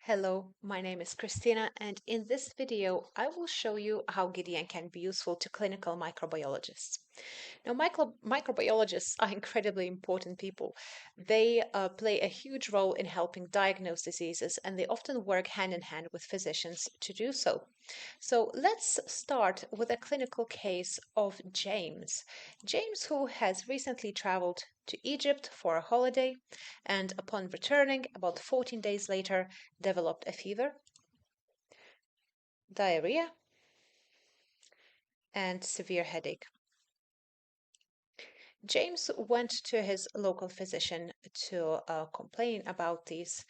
Hello, my name is Christina, and in this video, I will show you how GIDEON can be useful to clinical microbiologists. Now, microbiologists are incredibly important people. They play a huge role in helping diagnose diseases, and they often work hand in hand with physicians to do so. So let's start with a clinical case of James. James, who has recently traveled to Egypt for a holiday, and upon returning, about 14 days later, developed a fever, diarrhea, and severe headache. James went to his local physician to complain about these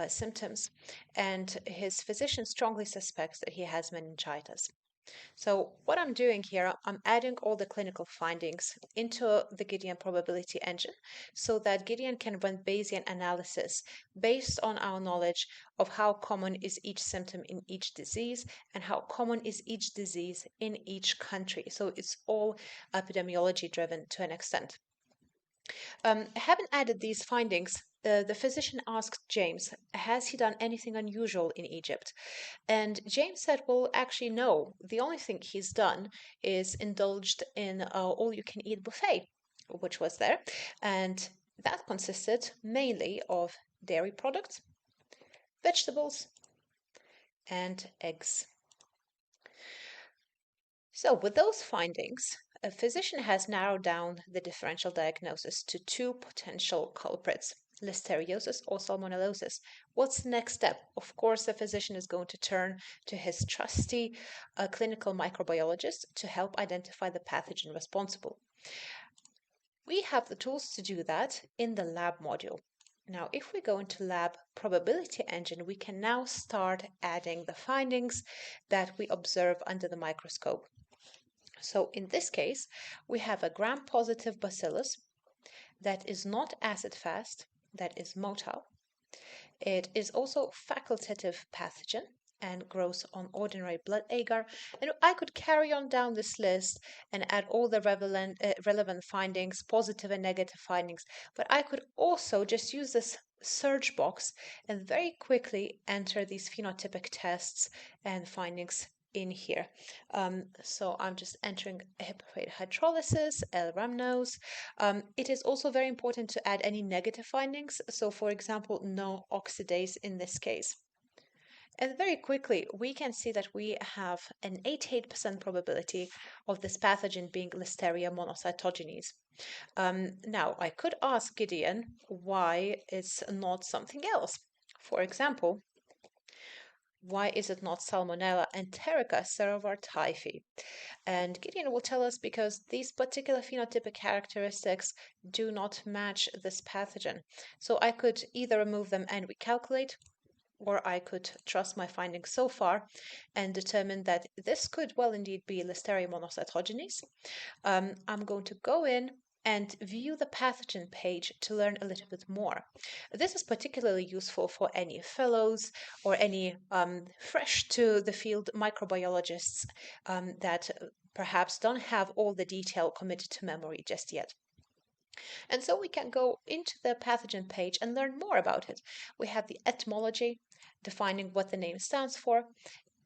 symptoms, and his physician strongly suspects that he has meningitis. So what I'm doing here, I'm adding all the clinical findings into the GIDEON probability engine so that GIDEON can run Bayesian analysis based on our knowledge of how common is each symptom in each disease and how common is each disease in each country. So it's all epidemiology driven to an extent. Having added these findings, the physician asked James, has he done anything unusual in Egypt? And James said, well, actually, no. The only thing he's done is indulged in all-you-can-eat buffet, which was there. And that consisted mainly of dairy products, vegetables, and eggs. So with those findings, a physician has narrowed down the differential diagnosis to two potential culprits, listeriosis or salmonellosis. What's the next step? Of course, the physician is going to turn to his trusty clinical microbiologist to help identify the pathogen responsible. We have the tools to do that in the lab module. Now, if we go into lab probability engine, we can now start adding the findings that we observe under the microscope. So in this case, we have a gram-positive bacillus that is not acid-fast, that is motile. It is also facultative pathogen and grows on ordinary blood agar. And I could carry on down this list and add all the relevant findings, positive and negative findings, but I could also just use this search box and very quickly enter these phenotypic tests and findings in here. So I'm just entering hepatocyte hydrolysis, L-rhamnose. It is also very important to add any negative findings. So for example, no oxidase in this case. And very quickly, we can see that we have an 88% probability of this pathogen being Listeria monocytogenes. Now, I could ask GIDEON why it's not something else. For example, why is it not Salmonella enterica cerovar typhi? And GIDEON will tell us because these particular phenotypic characteristics do not match this pathogen. So I could either remove them and recalculate, or I could trust my findings so far and determine that this could well indeed be Listeria monocytogenes. I'm going to go in and view the pathogen page to learn a little bit more. This is particularly useful for any fellows or any fresh to the field microbiologists that perhaps don't have all the detail committed to memory just yet. And so we can go into the pathogen page and learn more about it. We have the etymology, defining what the name stands for,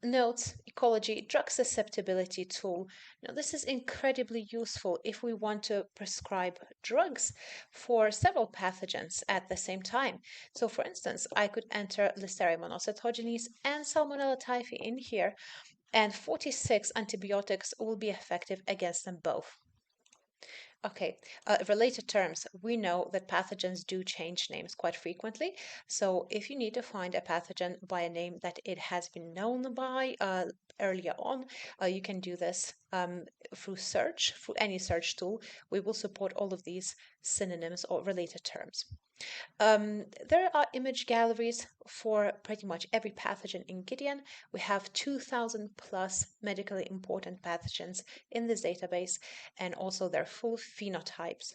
notes, ecology, drug susceptibility tool. Now, this is incredibly useful if we want to prescribe drugs for several pathogens at the same time. So, for instance, I could enter Listeria monocytogenes and Salmonella typhi in here, and 46 antibiotics will be effective against them both. Okay, related terms. We know that pathogens do change names quite frequently. So if you need to find a pathogen by a name that it has been known by earlier on, you can do this through search, through any search tool. We will support all of these synonyms or related terms. There are image galleries for pretty much every pathogen in GIDEON. We have 2,000 plus medically important pathogens in this database and also their full phenotypes.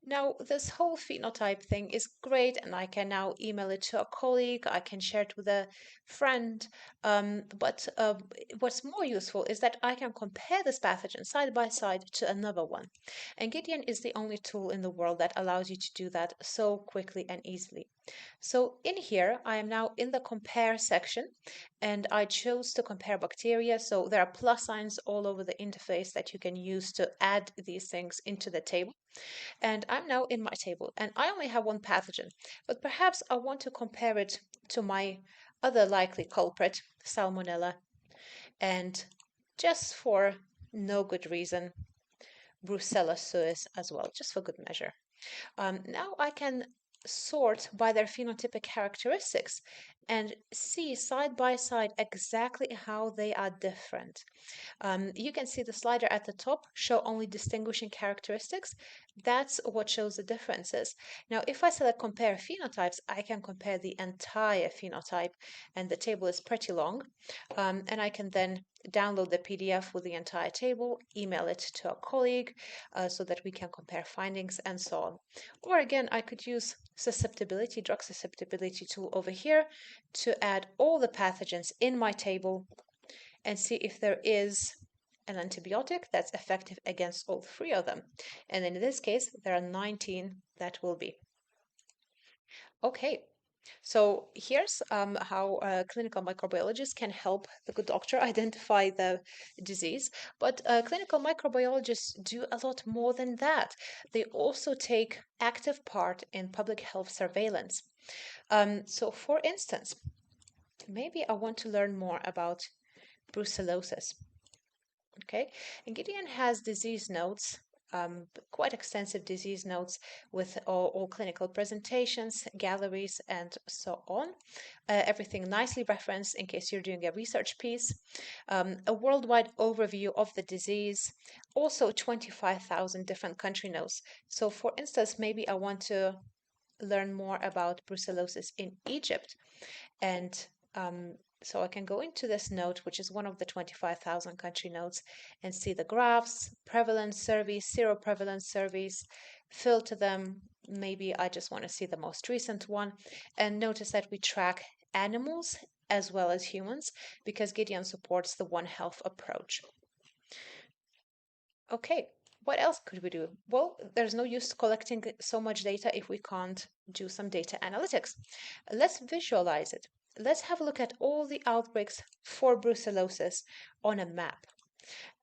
Now, this whole phenotype thing is great, and I can now email it to a colleague, I can share it with a friend, but what's more useful is that I can compare this pathogen side by side to another one. And GIDEON is the only tool in the world that allows you to do that so quickly and easily. So in here, I am now in the compare section, and I chose to compare bacteria. So there are plus signs all over the interface that you can use to add these things into the table. And I'm now in my table, and I only have one pathogen, but perhaps I want to compare it to my other likely culprit, Salmonella, and just for no good reason, Brucella suis as well, just for good measure. Now I can sort by their phenotypic characteristics and see side by side exactly how they are different. You can see the slider at the top show only distinguishing characteristics. That's what shows the differences. Now, if I select compare phenotypes, I can compare the entire phenotype, and the table is pretty long. And I can then download the PDF with the entire table, email it to a colleague so that we can compare findings and so on. Or again, I could use drug susceptibility tool over here to add all the pathogens in my table and see if there is an antibiotic that's effective against all three of them. And in this case, there are 19 that will be. Okay, so here's how clinical microbiologists can help the good doctor identify the disease. But clinical microbiologists do a lot more than that. They also take active part in public health surveillance. So for instance, maybe I want to learn more about brucellosis. Okay, and GIDEON has disease notes, quite extensive disease notes with all clinical presentations, galleries, and so on. Everything nicely referenced in case you're doing a research piece. A worldwide overview of the disease, also 25,000 different country notes. So for instance, maybe I want to learn more about brucellosis in Egypt, and so I can go into this note, which is one of the 25,000 country notes, and see the graphs, prevalence surveys, seroprevalence surveys, filter them. Maybe I just want to see the most recent one. And notice that we track animals as well as humans because GIDEON supports the One Health approach. Okay, what else could we do? Well, there's no use collecting so much data if we can't do some data analytics. Let's visualize it. Let's have a look at all the outbreaks for brucellosis on a map.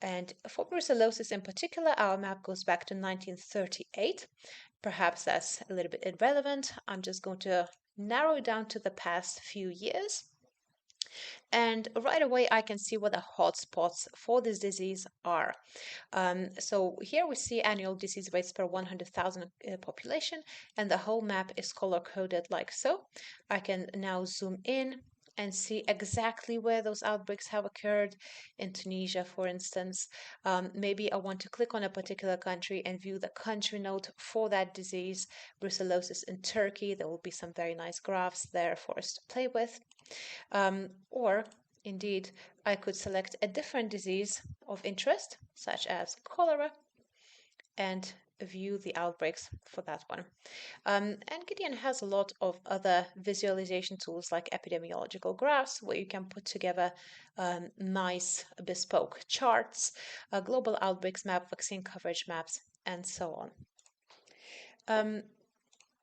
And for brucellosis in particular, our map goes back to 1938. Perhaps that's a little bit irrelevant. I'm just going to narrow it down to the past few years. And right away, I can see what the hotspots for this disease are. So here we see annual disease rates per 100,000 population, and the whole map is color-coded like so. I can now zoom in and see exactly where those outbreaks have occurred. In Tunisia, for instance. Maybe I want to click on a particular country and view the country note for that disease. Brucellosis in Turkey, there will be some very nice graphs there for us to play with. Or indeed, I could select a different disease of interest, such as cholera, and view the outbreaks for that one. And GIDEON has a lot of other visualization tools like epidemiological graphs, where you can put together nice bespoke charts, global outbreaks map, vaccine coverage maps, and so on.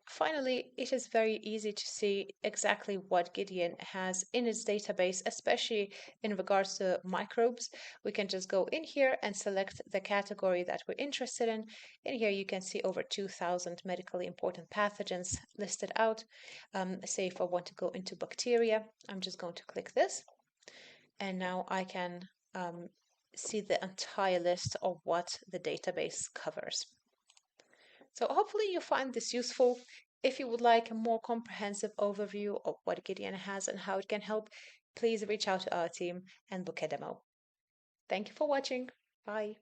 Finally, it is very easy to see exactly what GIDEON has in its database, especially in regards to microbes. We can just go in here and select the category that we're interested in. In here, you can see over 2,000 medically important pathogens listed out. Say if I want to go into bacteria, I'm just going to click this. And now I can see the entire list of what the database covers. So hopefully you find this useful. If you would like a more comprehensive overview of what GIDEON has and how it can help, please reach out to our team and book a demo. Thank you for watching. Bye.